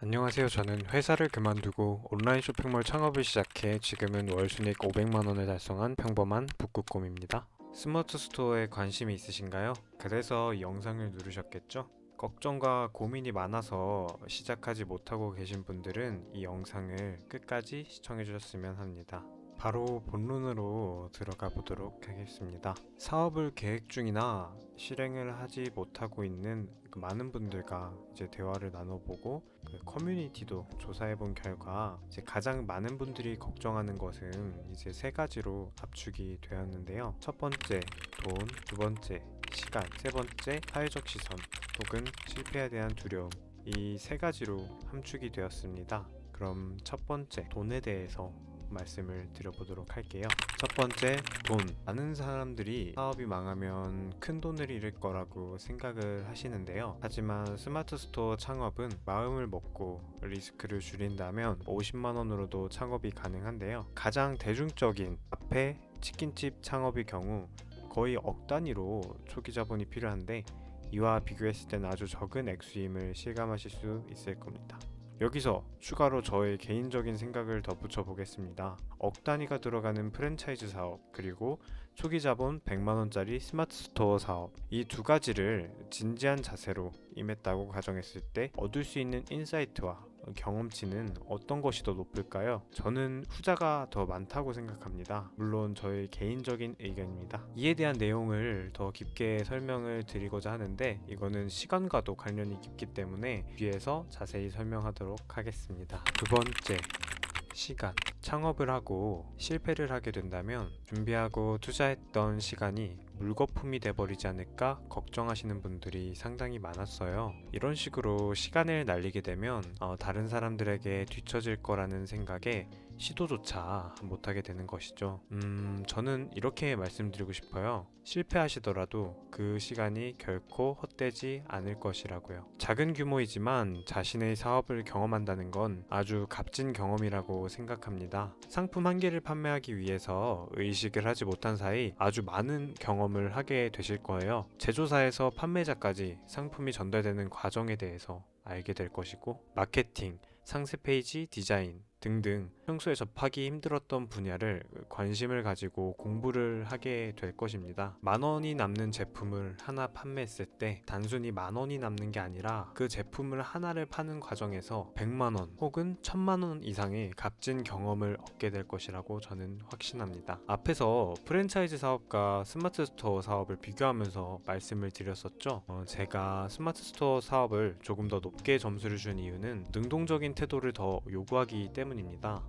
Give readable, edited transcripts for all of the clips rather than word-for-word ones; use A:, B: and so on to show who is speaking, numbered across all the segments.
A: 안녕하세요. 저는 회사를 그만두고 온라인 쇼핑몰 창업을 시작해 지금은 월 순이익 500만 원을 달성한 평범한 북극곰입니다. 스마트 스토어에 관심이 있으신가요? 그래서 이 영상을 누르셨겠죠? 걱정과 고민이 많아서 시작하지 못하고 계신 분들은 이 영상을 끝까지 시청해 주셨으면 합니다. 바로 본론으로 들어가 보도록 하겠습니다. 사업을 계획 중이나 실행을 하지 못하고 있는 그 많은 분들과 이제 대화를 나눠보고 그 커뮤니티도 조사해본 결과 이제 가장 많은 분들이 걱정하는 것은 이제 세 가지로 압축이 되었는데요. 첫 번째, 돈; 두 번째, 시간; 세 번째, 사회적 시선 혹은 실패에 대한 두려움. 이 세 가지로 함축이 되었습니다. 그럼 첫 번째, 돈에 대해서 말씀을 드려보도록 할게요. 첫 번째, 돈. 많은 사람들이 사업이 망하면 큰 돈을 잃을 거라고 생각을 하시는데요. 하지만 스마트 스토어 창업은 마음을 먹고 리스크를 줄인다면 50만 원으로도 창업이 가능한데요. 가장 대중적인 카페, 치킨집 창업의 경우 거의 억 단위로 초기 자본이 필요한데 이와 비교했을 때는 아주 적은 액수임을 실감하실 수 있을 겁니다. 여기서 추가로 저의 개인적인 생각을 덧붙여 보겠습니다. 억 단위가 들어가는 프랜차이즈 사업, 그리고 초기 자본 100만원짜리 스마트 스토어 사업, 이 두 가지를 진지한 자세로 임했다고 가정했을 때 얻을 수 있는 인사이트와 경험치는 어떤 것이 더 높을까요? 저는 후자가 더 많다고 생각합니다. 물론 저의 개인적인 의견입니다. 이에 대한 내용을 더 깊게 설명을 드리고자 하는데 이거는 시간과도 관련이 깊기 때문에 뒤에서 자세히 설명하도록 하겠습니다. 두 번째, 시간. 창업을 하고 실패를 하게 된다면 준비하고 투자했던 시간이 물거품이 돼버리지 않을까 걱정하시는 분들이 상당히 많았어요. 이런 식으로 시간을 날리게 되면 다른 사람들에게 뒤처질 거라는 생각에 시도조차 못하게 되는 것이죠. 저는 이렇게 말씀드리고 싶어요. 실패하시더라도 그 시간이 결코 헛되지 않을 것이라고요. 작은 규모이지만 자신의 사업을 경험한다는 건 아주 값진 경험이라고 생각합니다. 상품 한 개를 판매하기 위해서 의식을 하지 못한 사이 아주 많은 경험을 하게 되실 거예요. 제조사에서 판매자까지 상품이 전달되는 과정에 대해서 알게 될 것이고, 마케팅, 상세 페이지 디자인 등등 평소에 접하기 힘들었던 분야를 관심을 가지고 공부를 하게 될 것입니다. 만 원이 남는 제품을 하나 판매했을 때 단순히 만 원이 남는 게 아니라 그 제품을 하나를 파는 과정에서 100만 원 혹은 1000만 원 이상의 값진 경험을 얻게 될 것이라고 저는 확신합니다. 앞에서 프랜차이즈 사업과 스마트 스토어 사업을 비교하면서 말씀을 드렸었죠. 제가 스마트 스토어 사업을 조금 더 높게 점수를 준 이유는 능동적인 태도를 더 요구하기 때문입니다.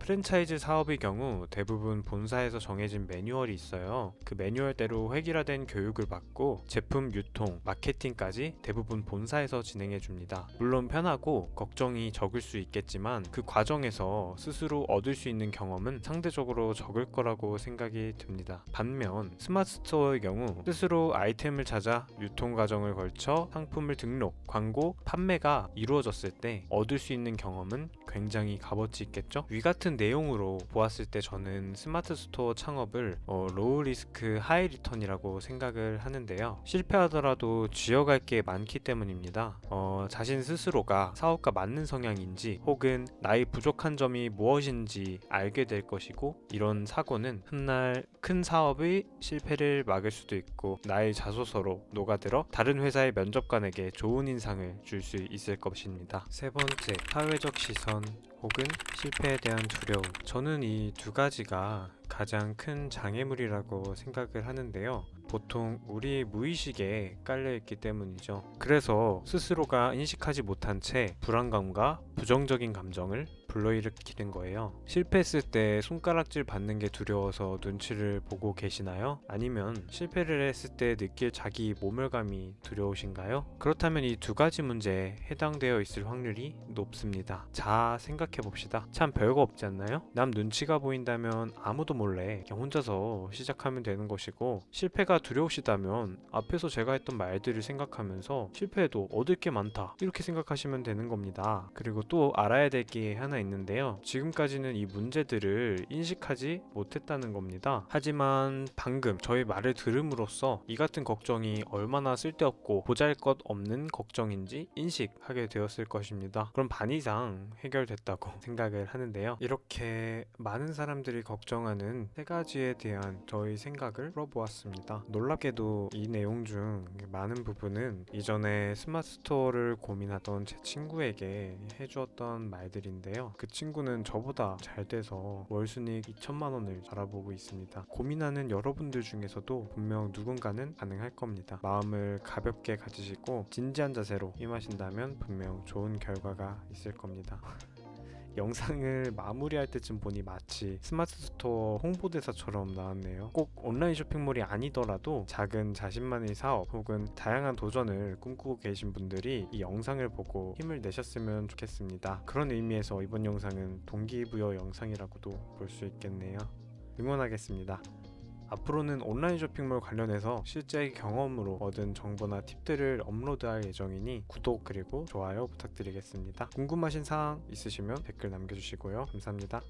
A: 프랜차이즈 사업의 경우 대부분 본사에서 정해진 매뉴얼이 있어요. 그 매뉴얼대로 획일화된 교육을 받고 제품 유통, 마케팅까지 대부분 본사에서 진행해 줍니다. 물론 편하고 걱정이 적을 수 있겠지만 그 과정에서 스스로 얻을 수 있는 경험은 상대적으로 적을 거라고 생각이 듭니다. 반면 스마트 스토어의 경우 스스로 아이템을 찾아 유통 과정을 걸쳐 상품을 등록, 광고, 판매가 이루어졌을 때 얻을 수 있는 경험은 굉장히 값어치 있겠죠? 위 같은 내용으로 보았을 때 저는 스마트 스토어 창업을 로우 리스크 하이 리턴이라고 생각을 하는데요. 실패하더라도 쥐어갈 게 많기 때문입니다. 자신 스스로가 사업과 맞는 성향인지 혹은 나의 부족한 점이 무엇인지 알게 될 것이고, 이런 사고는 훗날 큰 사업의 실패를 막을 수도 있고 나의 자소서로 녹아들어 다른 회사의 면접관에게 좋은 인상을 줄 수 있을 것입니다. 세 번째, 사회적 시선 혹은 실패에 대한 두려움. 저는 이 두 가지가 가장 큰 장애물이라고 생각을 하는데요. 보통 우리 무의식에 깔려있기 때문이죠. 그래서 스스로가 인식하지 못한 채 불안감과 부정적인 감정을 불러일으키는 거예요. 실패했을 때 손가락질 받는 게 두려워서 눈치를 보고 계시나요? 아니면 실패를 했을 때 느낄 자기 모멸감이 두려우신가요? 그렇다면 이 두 가지 문제에 해당되어 있을 확률이 높습니다. 자, 생각해 봅시다. 참 별거 없지 않나요? 남 눈치가 보인다면 아무도 몰래 그냥 혼자서 시작하면 되는 것이고, 실패가 두려우시다면 앞에서 제가 했던 말들을 생각하면서 실패해도 얻을 게 많다 이렇게 생각하시면 되는 겁니다. 그리고 또 알아야 될 게 하나 있는데요. 지금까지는 이 문제들을 인식하지 못했다는 겁니다. 하지만 방금 저희 말을 들음으로써 이 같은 걱정이 얼마나 쓸데없고 보잘것없는 걱정인지 인식하게 되었을 것입니다. 그럼 반 이상 해결됐다고 생각을 하는데요. 이렇게 많은 사람들이 걱정하는 세 가지에 대한 저희 생각을 풀어보았습니다. 놀랍게도 이 내용 중 많은 부분은 이전에 스마트 스토어를 고민하던 제 친구에게 해주었던 말들인데요. 그 친구는 저보다 잘 돼서 월순익 2천만 원을 바라보고 있습니다. 고민하는 여러분들 중에서도 분명 누군가는 가능할 겁니다. 마음을 가볍게 가지시고 진지한 자세로 임하신다면 분명 좋은 결과가 있을 겁니다. 영상을 마무리할 때쯤 보니 마치 스마트 스토어 홍보대사처럼 나왔네요. 꼭 온라인 쇼핑몰이 아니더라도 작은 자신만의 사업 혹은 다양한 도전을 꿈꾸고 계신 분들이 이 영상을 보고 힘을 내셨으면 좋겠습니다. 그런 의미에서 이번 영상은 동기부여 영상이라고도 볼 수 있겠네요. 응원하겠습니다. 앞으로는 온라인 쇼핑몰 관련해서 실제 경험으로 얻은 정보나 팁들을 업로드할 예정이니 구독 그리고 좋아요 부탁드리겠습니다. 궁금하신 사항 있으시면 댓글 남겨주시고요. 감사합니다.